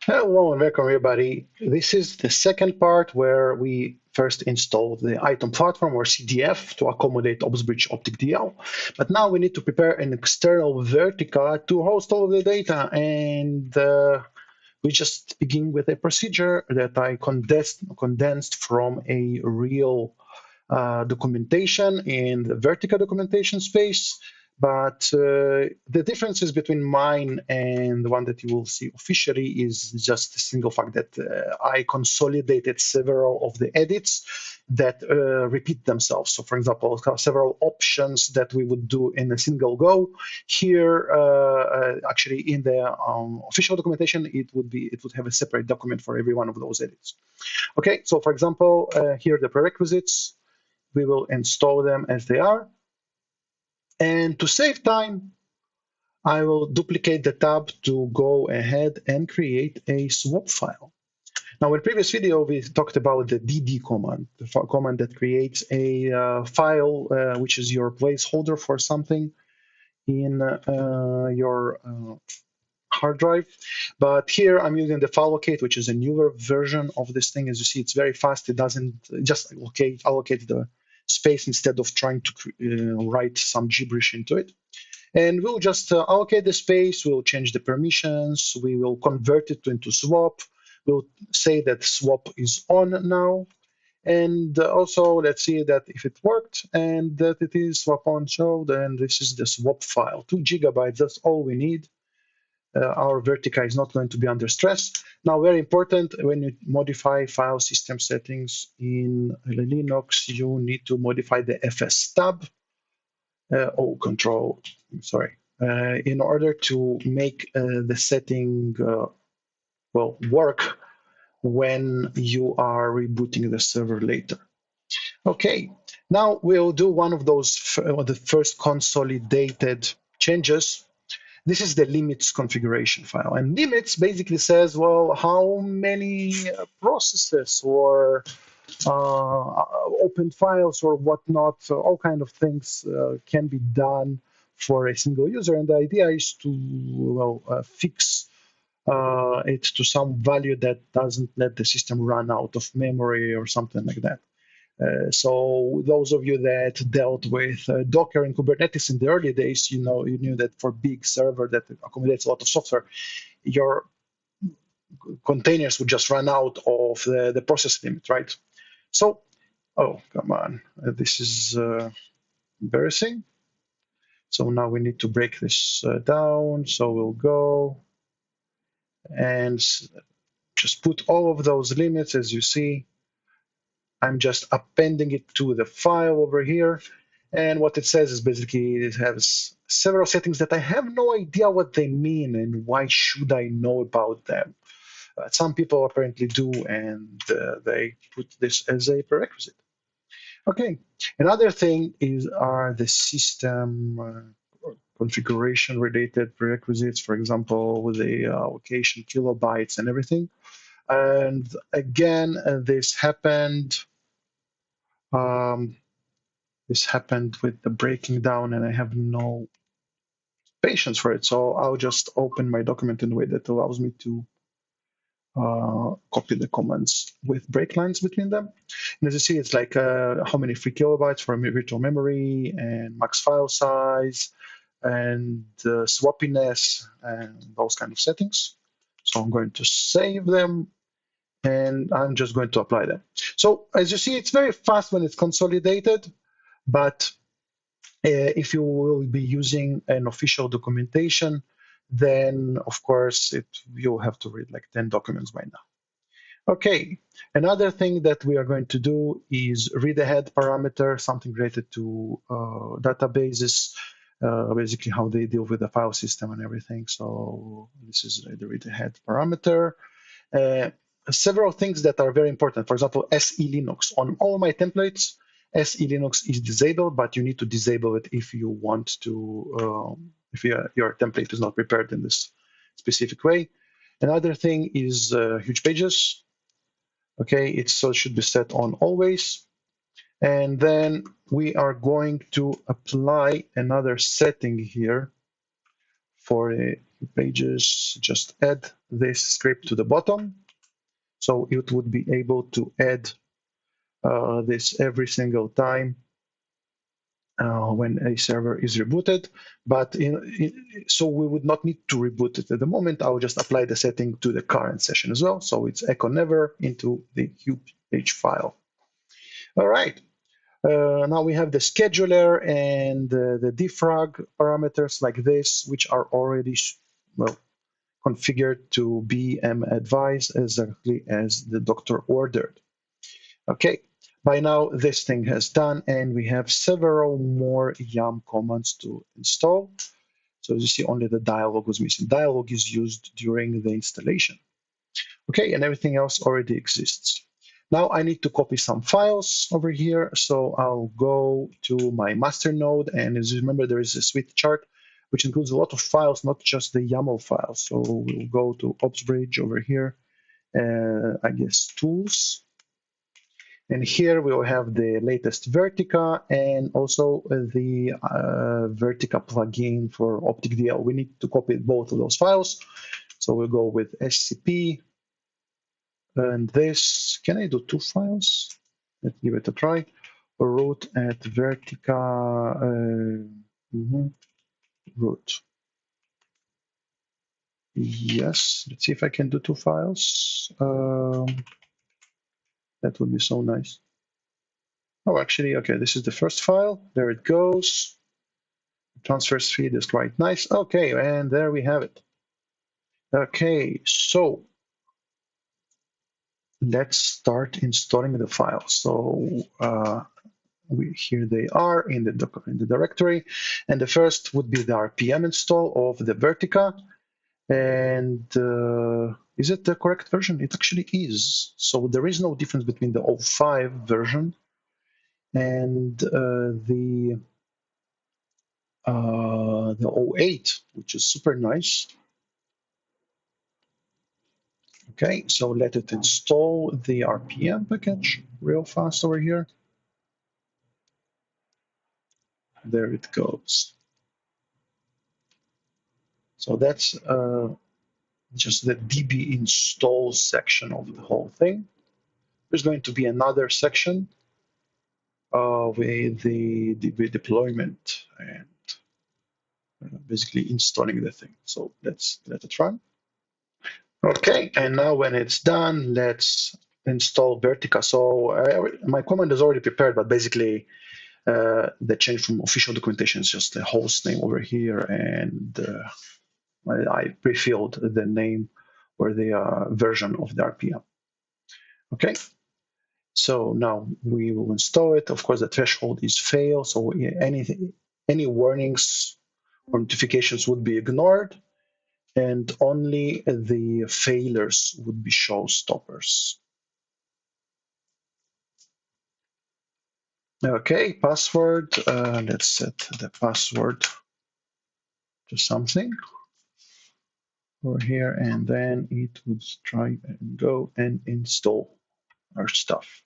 Hello and welcome everybody. This is the second part where we first installed the item platform or CDF to accommodate OPSB OPTIC DL. But now we need to prepare an external Vertica to host all of the data. And we just begin with a procedure that I condensed from a real documentation in the Vertica documentation space. But the differences between mine and the one that you will see officially is just the single fact that I consolidated several of the edits that repeat themselves. So, for example, several options that we would do in a single go. Here, actually, in the official documentation, it would have a separate document for every one of those edits. Okay, so for example, here are the prerequisites. We will install them as they are. And to save time, I will duplicate the tab to go ahead and create a swap file. Now, in the previous video, we talked about the dd command, the command that creates a file, which is your placeholder for something in your hard drive. But here I'm using the file allocate, which is a newer version of this thing. As you see, it's very fast. It doesn't just allocate the space instead of trying to write some gibberish into it. And we'll just allocate the space, we'll change the permissions, we will convert it into swap. We'll say that swap is on now. And also, let's see that if it worked and that it is swap on. So then this is the swap file, 2 GB, that's all we need. Our Vertica is not going to be under stress. Now, very important, when you modify file system settings in Linux, you need to modify the FS tab, in order to make the setting work when you are rebooting the server later. Okay, now we'll do one of those, the first consolidated changes. This is the limits configuration file, and limits basically says, well, how many processes or open files or whatnot, so all kind of things can be done for a single user. And the idea is to fix it to some value that doesn't let the system run out of memory or something like that. So those of you that dealt with Docker and Kubernetes in the early days, you knew that for big server that accommodates a lot of software, your containers would just run out of the process limit, right? So, oh, come on, this is embarrassing. So now we need to break this down. So we'll go and just put all of those limits, as you see. I'm just appending it to the file over here. And what it says is basically it has several settings that I have no idea what they mean and why should I know about them. Some people apparently do, and they put this as a prerequisite. Okay, another thing are the system configuration related prerequisites, for example, with the location, kilobytes, and everything. And again, this happened. This happened with the breaking down, and I have no patience for it. So I'll just open my document in a way that allows me to copy the comments with breaklines between them. And as you see, it's like how many free kilobytes for virtual memory and max file size and swappiness and those kind of settings. So I'm going to save them and I'm just going to apply them. So as you see, it's very fast when it's consolidated, but if you will be using an official documentation, then of course you'll have to read like 10 documents by now. Okay, another thing that we are going to do is read ahead parameter, something related to databases, basically how they deal with the file system and everything. So this is the read ahead parameter. Several things that are very important. For example, SE Linux. On all my templates, SE Linux is disabled, but you need to disable it if you want to, if your template is not prepared in this specific way. Another thing is huge pages. Okay, so it should be set on always. And then we are going to apply another setting here for pages. Just add this script to the bottom, so it would be able to add this every single time when a server is rebooted. But so we would not need to reboot it at the moment. I will just apply the setting to the current session as well. So it's echo never into the queue page file. All right. Now we have the scheduler and the defrag parameters like this, which are already well configured to be advised exactly as the doctor ordered. Okay, by now this thing has done, and we have several more yum commands to install. So as you see, only the dialog was missing. Dialog is used during the installation. Okay, and everything else already exists. Now I need to copy some files over here. So I'll go to my master node, and as you remember, there is a sweet chart which includes a lot of files, not just the YAML files. So we'll go to OPSBridge over here, I guess tools. And here we will have the latest Vertica and also the Vertica plugin for Optic DL. We need to copy both of those files. So we'll go with SCP. And this, can I do two files? Let's give it a try. Root at Vertica, root. Yes, let's see if I can do two files. That would be so nice. Oh, actually, okay, this is the first file. There it goes. Transfer speed is quite nice. Okay, and there we have it. Okay, so let's start installing the files. So here they are in the directory, and the first would be the RPM install of the Vertica. And is it the correct version? It actually is. So there is no difference between the 05 version and the 08, which is super nice. Okay, so let it install the RPM package real fast over here. There it goes. So that's just the DB install section of the whole thing. There's going to be another section with the DB deployment and basically installing the thing. So let's let it run. Okay, and now when it's done, let's install Vertica. So my command is already prepared, but basically the change from official documentation is just the host name over here, and I pre-filled the name or the version of the RPM. Okay, so now we will install it. Of course, the threshold is fail, so any warnings or notifications would be ignored, and only the failures would be showstoppers. Okay, password. Let's set the password to something over here, and then it would try and go and install our stuff.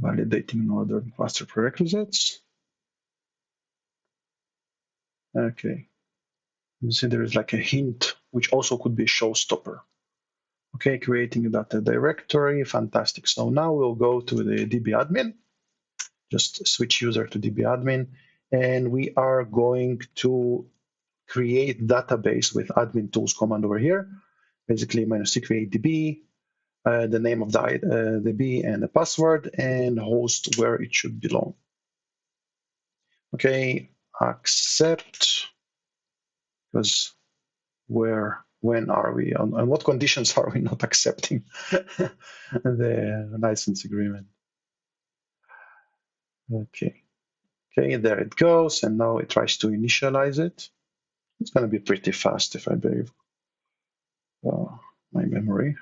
Validating in order cluster prerequisites. Okay, you see there is like a hint, which also could be a showstopper. Okay, creating a data directory, fantastic. So now we'll go to the dbadmin, just switch user to dbadmin, and we are going to create database with admin tools command over here, basically -c create db, the name of the DB and the password, and host where it should belong. Okay, accept, because when are we, on what conditions are we not accepting the license agreement? Okay, there it goes, and now it tries to initialize it. It's going to be pretty fast if I believe my memory.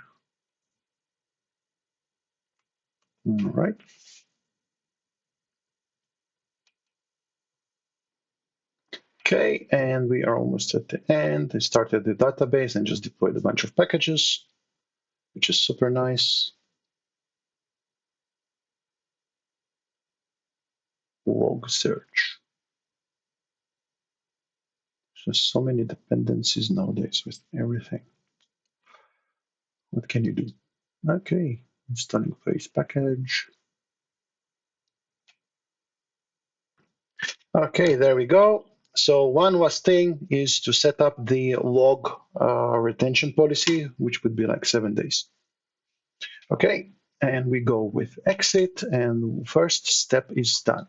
All right. Okay, and we are almost at the end. I started the database and just deployed a bunch of packages, which is super nice. Log search. Just so many dependencies nowadays with everything. What can you do? Okay, installing face package. Okay, there we go. So one last thing is to set up the log retention policy, which would be like 7 days. Okay, and we go with exit, and first step is done.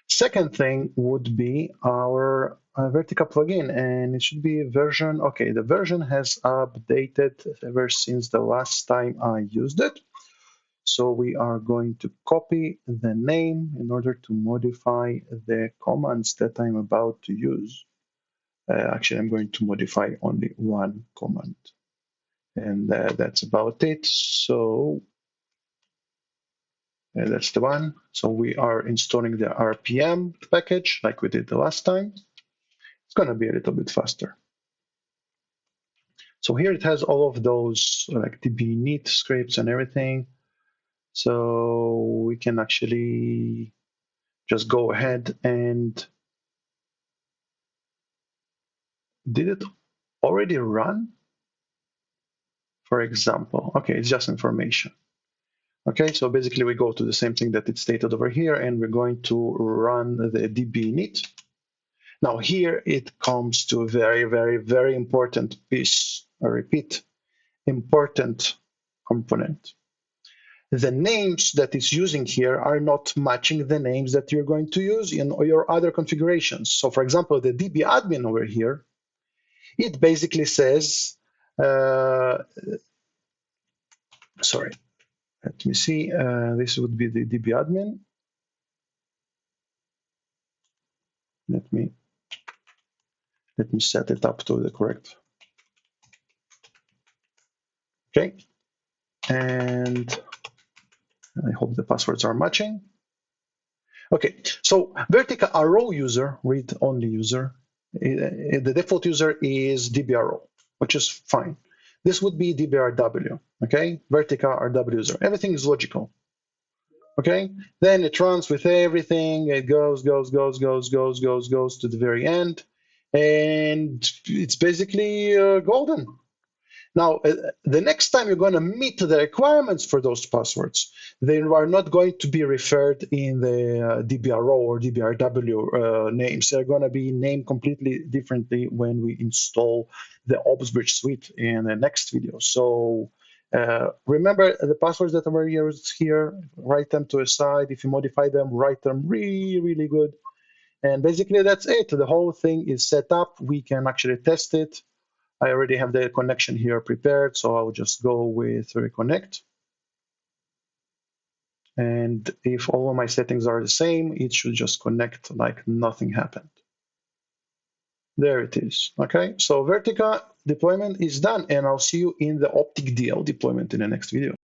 Second thing would be our Vertica plugin, and it should be version. Okay, the version has updated ever since the last time I used it. So we are going to copy the name in order to modify the commands that I'm about to use. Actually, I'm going to modify only one command. And that's about it. So that's the one. So we are installing the RPM package like we did the last time. It's going to be a little bit faster. So here it has all of those like db init scripts and everything. So we can actually just go ahead and did it already run? For example, okay, it's just information. Okay, so basically we go to the same thing that it's stated over here, and we're going to run the db init. Now here it comes to a very, very, very important piece. I repeat, important component. The names that it's using here are not matching the names that you're going to use in your other configurations. So for example, the db admin over here, it basically says, sorry, let me see, this would be the db admin. Let me set it up to the correct. Okay, and I hope the passwords are matching. Okay, so Vertica RO user, read-only user, the default user is dbrO, which is fine. This would be dbrW, okay? Vertica RW user, everything is logical. Okay, then it runs with everything, it goes to the very end, and it's basically golden. Now, the next time you're going to meet the requirements for those passwords, they are not going to be referred in the dbrO or dbrW names. They're going to be named completely differently when we install the OPSBridge suite in the next video. So remember the passwords that were used here, write them to a side. If you modify them, write them really, really good. And basically that's it. The whole thing is set up. We can actually test it. I already have the connection here prepared, so I'll just go with reconnect. And if all of my settings are the same, it should just connect like nothing happened. There it is. Okay, so Vertica deployment is done, and I'll see you in the OPTIC DL deployment in the next video.